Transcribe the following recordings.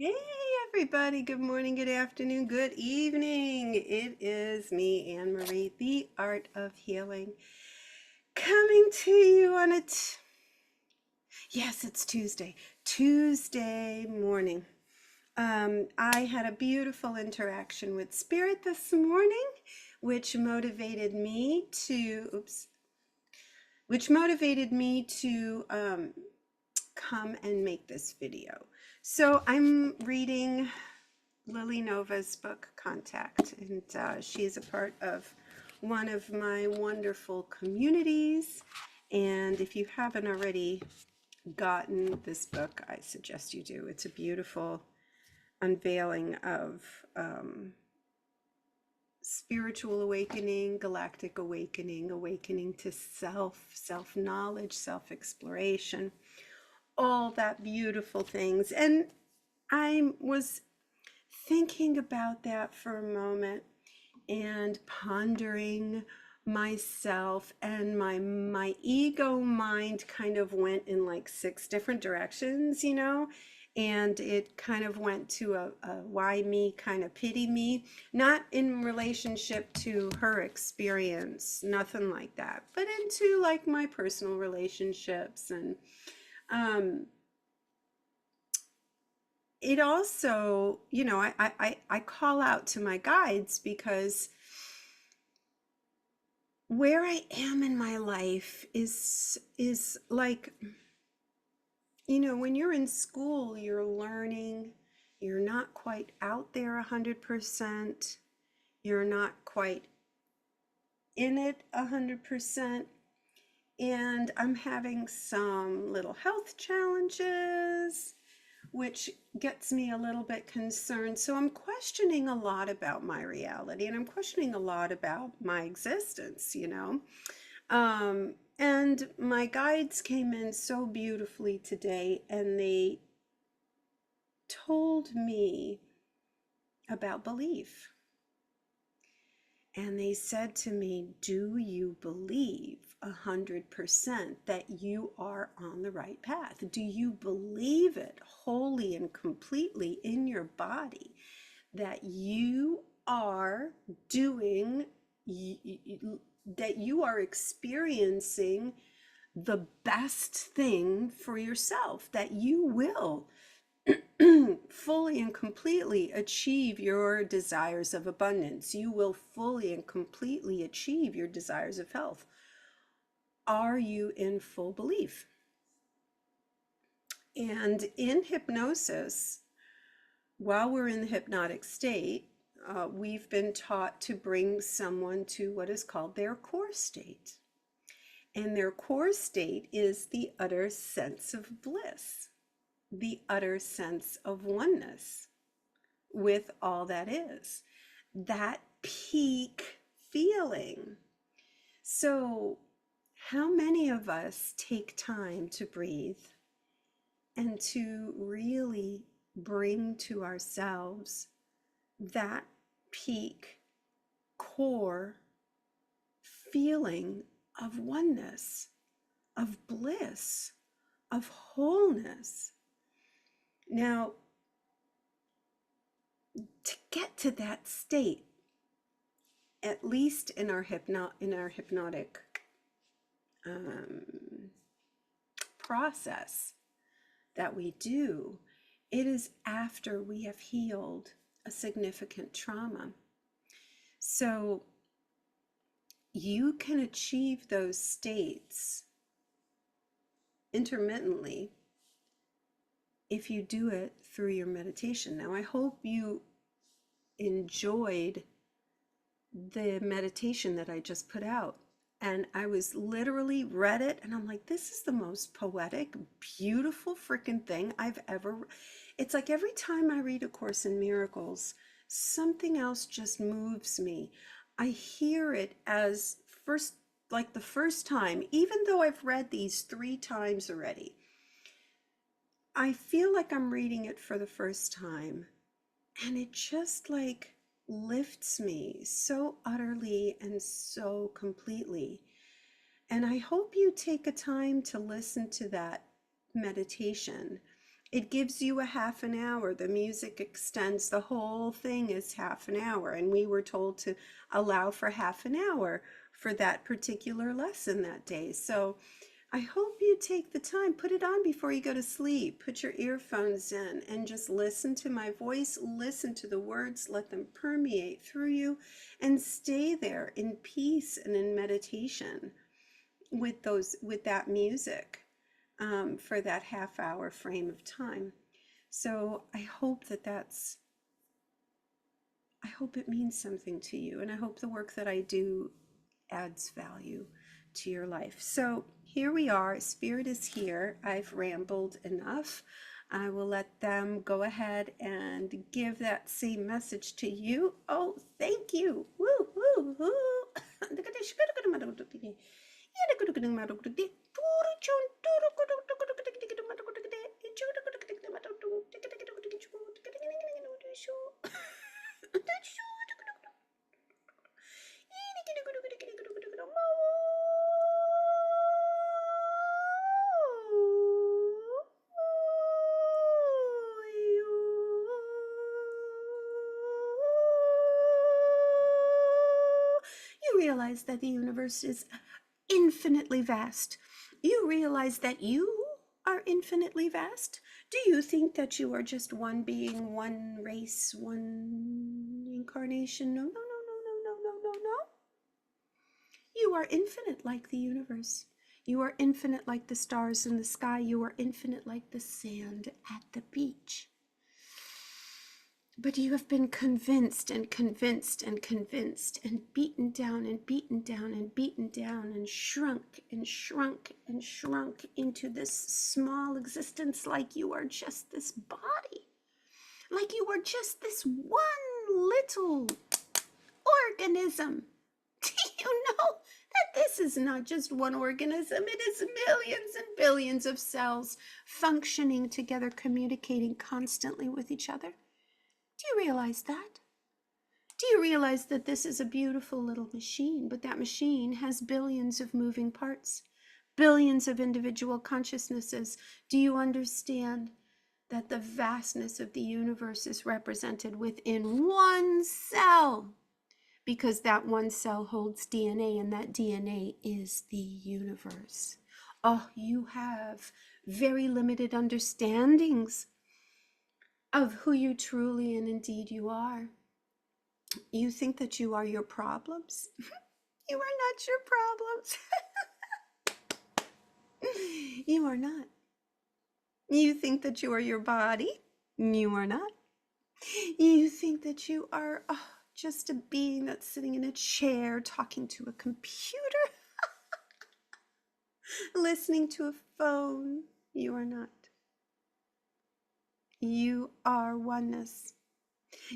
Hey, everybody. Good morning, good afternoon, good evening. It is me, Anne Marie, the Art of Healing, coming to you on yes, it's Tuesday morning. I had a beautiful interaction with Spirit this morning, which motivated me to, which motivated me to come and make this video. So I'm reading Lily Nova's book, Contact, and she is a part of one of my wonderful communities. And if you haven't already gotten this book, I suggest you do. It's a beautiful unveiling of spiritual awakening, galactic awakening, awakening to self-knowledge, self-exploration, all that beautiful things. And I was thinking about that for a moment and pondering myself, and my ego mind kind of went in like six different directions, and it kind of went to a why me, kind of pity me, not in relationship to her experience, nothing like that, but into like my personal relationships. And um it also, I call out to my guides because where I am in my life is like, when you're in school, you're learning, you're not quite out there 100%, you're not quite in it 100%, and I'm having some little health challenges which gets me a little bit concerned. So I'm questioning a lot about my reality, and I'm questioning a lot about my existence. And my guides came in so beautifully today, and they told me about belief. And they said to me, do you believe 100% that you are on the right path? Do you believe it wholly and completely in your body that you are doing, that you are experiencing the best thing for yourself, that you will fully and completely achieve your desires of abundance. You will fully and completely achieve your desires of health. Are you in full belief? And in hypnosis, while we're in the hypnotic state, we've been taught to bring someone to what is called their core state. And their core state is the utter sense of bliss, the utter sense of oneness with all that is, that peak feeling. So, how many of us take time to breathe and to really bring to ourselves that peak core feeling of oneness, of bliss, of wholeness? Now, to get to that state, at least in our hypnotic um, process that we do, it is after we have healed a significant trauma. So you can achieve those states intermittently if you do it through your meditation. Now, I hope you enjoyed the meditation that I just put out. And I was literally read it, and I'm like, this is the most poetic, beautiful freaking thing I've ever. It's like every time I read A Course in Miracles, something else just moves me. I hear it as first, like the first time, even though I've read these 3 times already. I feel like I'm reading it for the first time, and it just like lifts me so utterly and so completely. And I hope you take a time to listen to that meditation It gives you a half an hour. The music extends, the whole thing is half an hour. And we were told to allow for half an hour for that particular lesson that day. So I hope you take the time, put it on before you go to sleep, put your earphones in and just listen to my voice, listen to the words, let them permeate through you, and stay there in peace and in meditation with that music for that half hour frame of time. So I hope I hope it means something to you, and I hope the work that I do adds value to your life. So here we are. Spirit is here. I've rambled enough. I will let them go ahead and give that same message to you. Oh, thank you. Woo, woo, woo. You realize that the universe is infinitely vast. You realize that you are infinitely vast. Do you think that you are just one being, one race, one incarnation? No, no, no, no, no, no, no, no, no. You are infinite like the universe. You are infinite like the stars in the sky. You are infinite like the sand at the beach. But you have been convinced and convinced and convinced and beaten down and beaten down and beaten down and shrunk and shrunk and shrunk into this small existence, like you are just this body, like you are just this one little organism. Do you know that this is not just one organism? It is millions and billions of cells functioning together, communicating constantly with each other. Do you realize that? Do you realize that this is a beautiful little machine, but that machine has billions of moving parts, billions of individual consciousnesses? Do you understand that the vastness of the universe is represented within one cell? Because that one cell holds DNA, and that DNA is the universe. Oh, you have very limited understandings of who you truly and indeed you are. You think that you are your problems. You are not your problems. You are not. You think that you are your body. You are not. You think that you are just a being that's sitting in a chair talking to a computer, listening to a phone. You are not. You are oneness.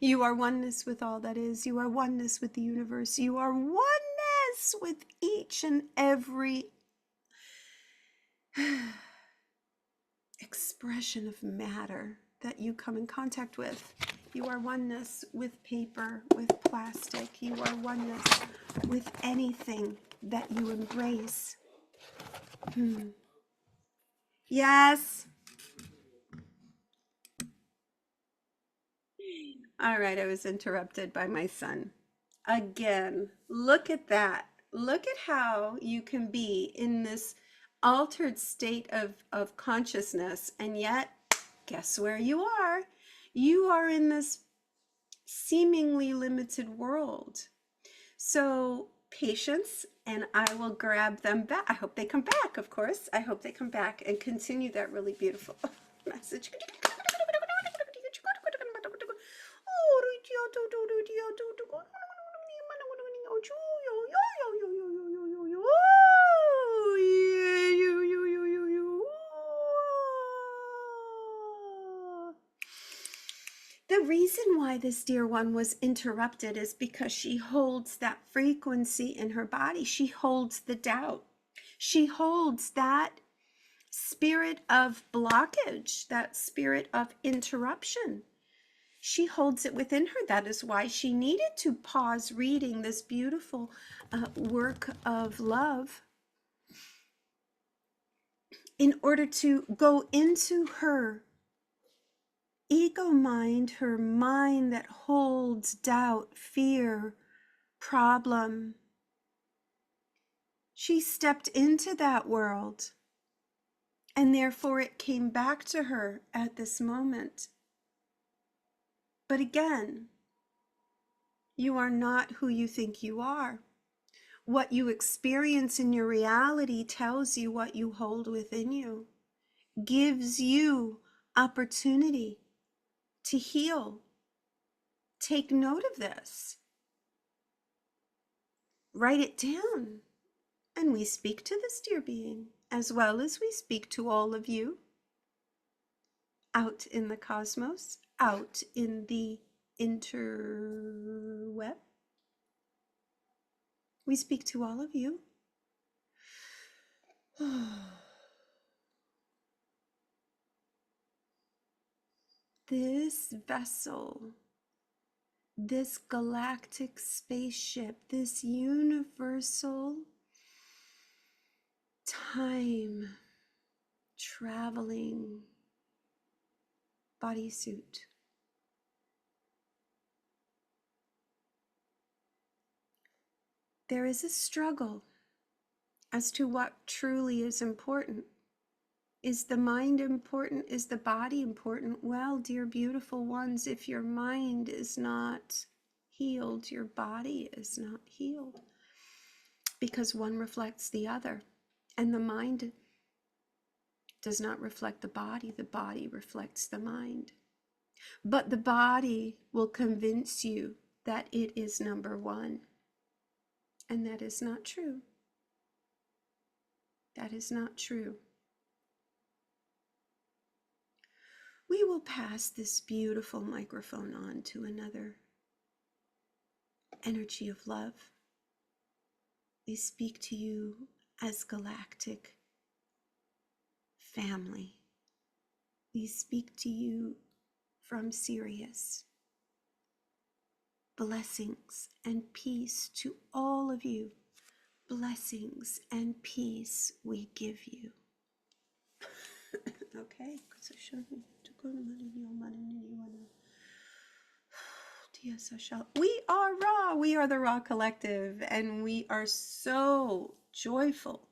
You are oneness with all that is. You are oneness with the universe. You are oneness with each and every expression of matter that you come in contact with. You are oneness with paper, with plastic. You are oneness with anything that you embrace. Yes. All right, I was interrupted by my son. Again, look at that. Look at how you can be in this altered state of consciousness, and yet, guess where you are? You are in this seemingly limited world. So, patience, and I will grab them back. I hope they come back, of course. I hope they come back and continue that really beautiful message. The reason why this dear one was interrupted is because she holds that frequency in her body. She holds the doubt. She holds that spirit of blockage, that spirit of interruption. She holds it within her. That is why she needed to pause reading this beautiful work of love in order to go into her ego mind, her mind that holds doubt, fear, problem. She stepped into that world, and therefore it came back to her at this moment. But again, you are not who you think you are. What you experience in your reality tells you what you hold within you, gives you opportunity to heal. Take note of this. Write it down. And we speak to this dear being, as well as we speak to all of you out in the cosmos, out in the interweb. We speak to all of you. This vessel, this galactic spaceship, this universal time traveling bodysuit, there is a struggle as to what truly is important. Is the mind important? Is the body important? Well, dear beautiful ones, if your mind is not healed, your body is not healed, because one reflects the other, and the mind does not reflect the body reflects the mind. But the body will convince you that it is number one, and that is not true. That is not true. We will pass this beautiful microphone on to another energy of love. We speak to you as galactic family. We speak to you from Sirius. Blessings and peace to all of you. Blessings and peace we give you. Okay. We are Ra. We are the Ra Collective, and we are so joyful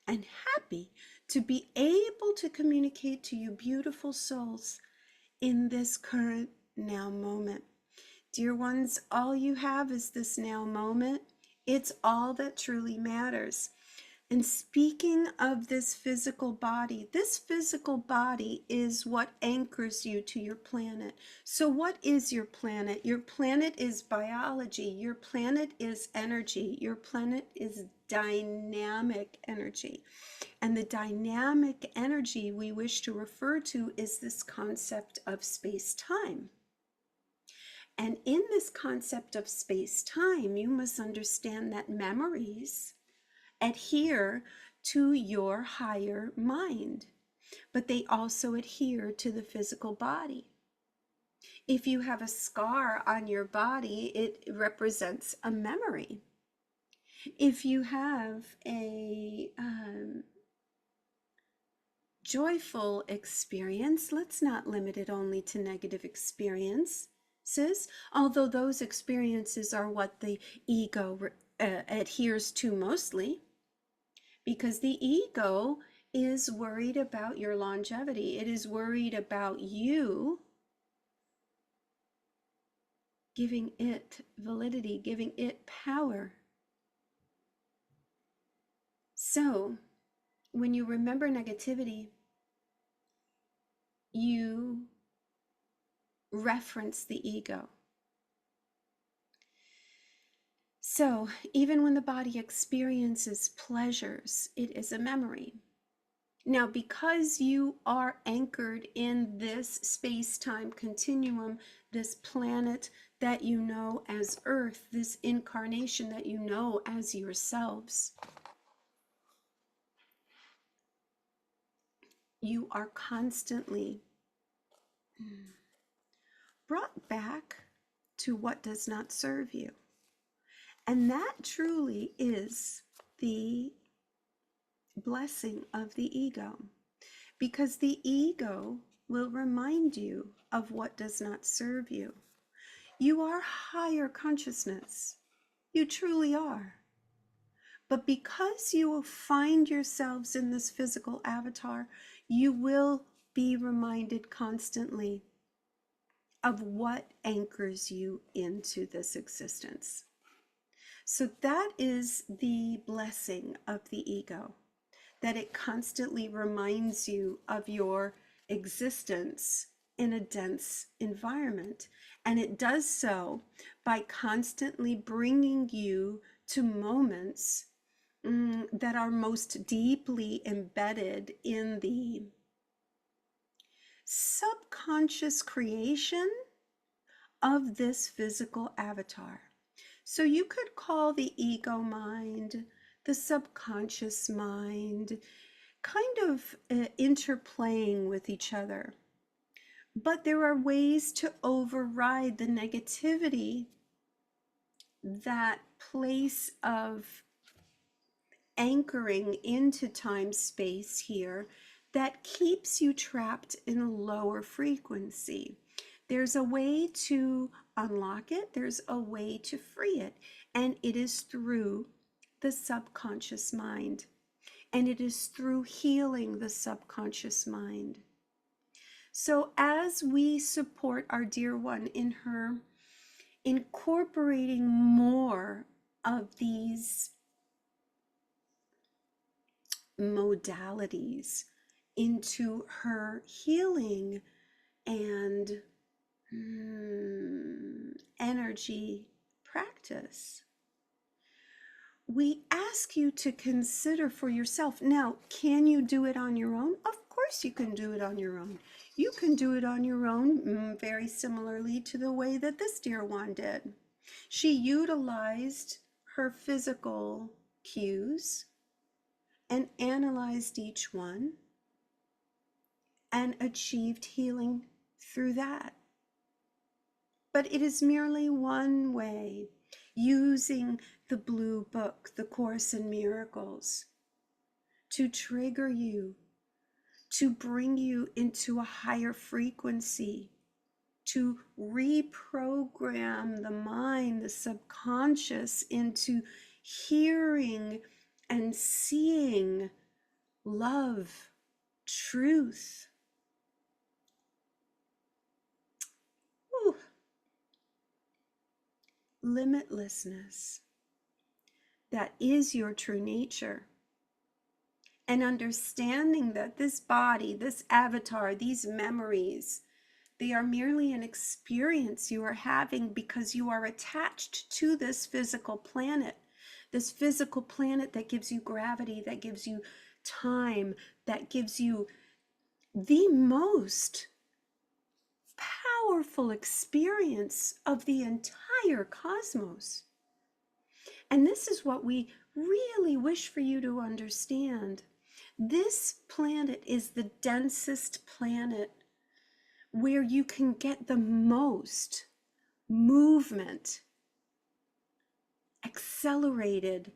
and happy to be able to communicate to you beautiful souls in this current now moment. Dear ones, all you have is this now moment. It's all that truly matters. And speaking of this physical body is what anchors you to your planet. So what is your planet? Your planet is biology. Your planet is energy. Your planet is dynamic energy. And the dynamic energy we wish to refer to is this concept of space-time. And in this concept of space-time, you must understand that memories adhere to your higher mind, but they also adhere to the physical body. If you have a scar on your body, it represents a memory. If you have a joyful experience, let's not limit it only to negative experiences, although those experiences are what the ego adheres to mostly. Because the ego is worried about your longevity. It is worried about you giving it validity, giving it power. So, when you remember negativity, you reference the ego. So, even when the body experiences pleasures, it is a memory. Now, because you are anchored in this space-time continuum, this planet that you know as Earth, this incarnation that you know as yourselves, you are constantly brought back to what does not serve you. And that truly is the blessing of the ego, because the ego will remind you of what does not serve you. You are higher consciousness. You truly are. But because you will find yourselves in this physical avatar, you will be reminded constantly of what anchors you into this existence. So that is the blessing of the ego, that it constantly reminds you of your existence in a dense environment. And it does so by constantly bringing you to moments that are most deeply embedded in the subconscious creation of this physical avatar. So you could call the ego mind, the subconscious mind, kind of interplaying with each other. But there are ways to override the negativity, that place of anchoring into time space here, that keeps you trapped in a lower frequency. There's a way to unlock it, there's a way to free it, and it is through the subconscious mind, and it is through healing the subconscious mind. So as we support our dear one in her incorporating more of these modalities into her healing and energy practice, we ask you to consider for yourself. Now, can you do it on your own? Of course you can do it on your own. You can do it on your own very similarly to the way that this dear one did. She utilized her physical cues and analyzed each one and achieved healing through that. But it is merely one way, using the blue book, the Course in Miracles, to trigger you, to bring you into a higher frequency, to reprogram the mind, the subconscious, into hearing and seeing love, truth. Ooh. Limitlessness. That is your true nature. And understanding that this body, this avatar, these memories, they are merely an experience you are having because you are attached to this physical planet that gives you gravity, that gives you time, that gives you the most powerful experience of the entire cosmos. And this is what we really wish for you to understand. This planet is the densest planet where you can get the most movement, accelerated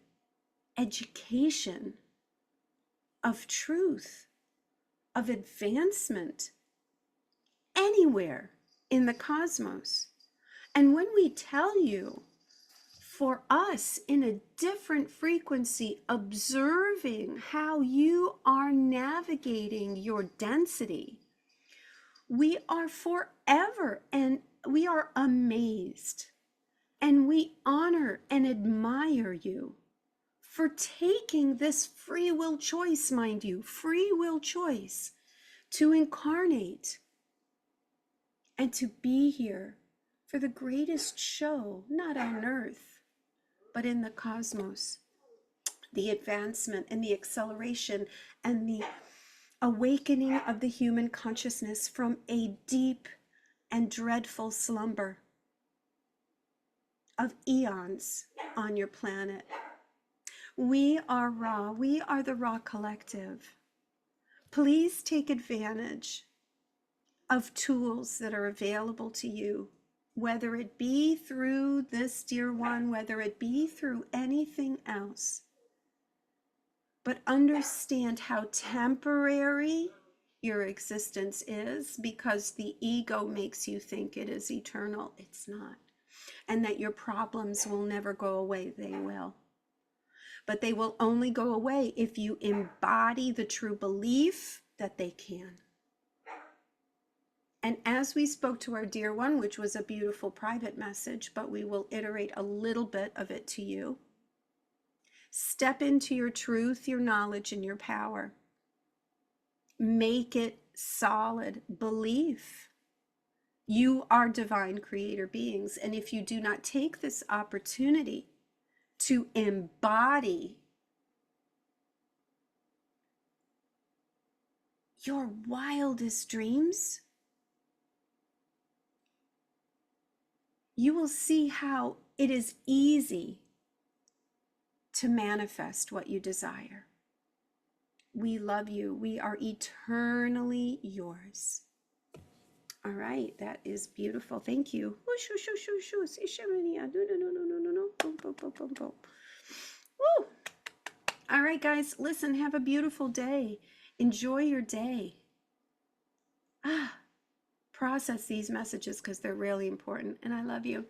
education of truth, of advancement, anywhere in the cosmos. And when we tell you, for us in a different frequency, observing how you are navigating your density, we are forever and we are amazed, and we honor and admire you for taking this free will choice, mind you, free will choice, to incarnate and to be here for the greatest show, not on earth, but in the cosmos. The advancement and the acceleration and the awakening of the human consciousness from a deep and dreadful slumber of eons on your planet. We are Ra. We are the Ra Collective. Please take advantage of tools that are available to you, whether it be through this dear one, whether it be through anything else. But understand how temporary your existence is, because the ego makes you think it is eternal. It's not. And that your problems will never go away. They will. But they will only go away if you embody the true belief that they can. And as we spoke to our dear one, which was a beautiful private message, but we will iterate a little bit of it to you. Step into your truth, your knowledge, and your power. Make it solid belief. You are divine creator beings. And if you do not take this opportunity to embody your wildest dreams, you will see how it is easy to manifest what you desire. We love you. We are eternally yours. All right, that is beautiful. Thank you. Woo! All right, guys, listen, have a beautiful day. Enjoy your day. Process these messages because they're really important, and I love you.